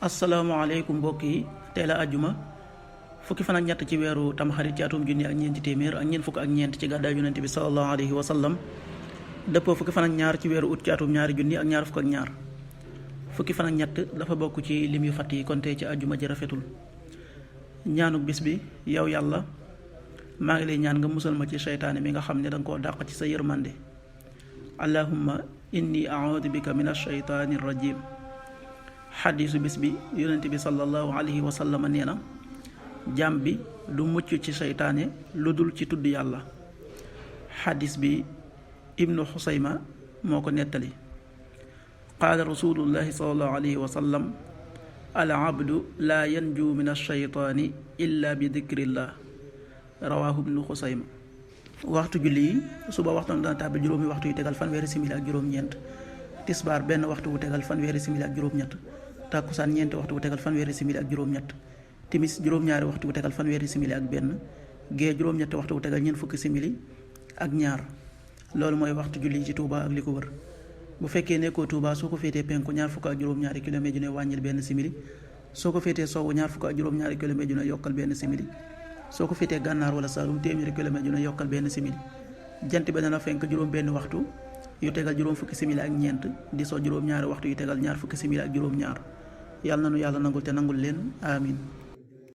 asalaamaaleykum mbokk yi tey la àjjuma fukki fan ak ñett ci weeru tamxarit ci atum junni ak ñeenti téeméer ak ñeent fukk ak ñeent ci gàddaay yonent bi sallallahu alayhi wa sallam dëppoo fukki fan ak ñaar ci weeru ut ci atum ñaari junni ak ñaar fukk ak ñaar fukki fan ak ñett dafa bokk ci lim yu fàtt yi kon tey ci àjjuma ji rafetul. ñaanuk bis bi yow yàlla maa ngi lay ñaan nga musal ma ci seytaane mi nga xam ne danga koo dàq ci sa yërmande. allahumma inni a'uudu bika min ash-shaytaani rajim. xadiisu bis bi yonent bi sallallahu alayhi wa sallam nee na jaam bi du mucc ci seytaane lu dul ci tudd yàlla. xadiis bi ibnu xusayma moo ko nettali. qaala rasulullahi sallallahu alayhi wa sallam al abdu laa yanju min alsheytaani illa bi dikrillah rawaahu ibnu xusayma. waxtu julli yi suba waxtu dana tàbbi juróomi waxtu yu tegal fanweeri simili ak juróom-ñeent, tisbaar benn waxtu wu tegal fanweeri simili ak juróom-ñett, tàkkusaan ñeenti waxtu wu tegal fanweeri simili ak juróom-ñett, timis juróom-ñaari waxtu wu tegal fanweeri simili ak benn, gee juróom-ñetti waxtu wu tegal ñeent fukki simili ak ñaar. loolu mooy waxtu julli ci Touba ak li ko wër. bu fekkee nekkoo Touba soo ko féetee penku ñaar fukk ak juróom-ñaari kilomètre ju ne wàññil benn simili, soo ko féetee sowwu ñaar fukk ak juróom-ñaari kilomètre ju ne yokkal benn simili, soo ko féetee gànnaar wala Saalum téeméeri kilomètre ju ne yokkal benn simili. jant bi dana fenk juróom benn waxtu yu tegal juróom fukki simili ak ñeent, di soo juróom-ñaari waxtu yu tegal ñaar fukki simili ak juróom-ñaar. yàlla na nu yàlla nangul te nangul leen amin.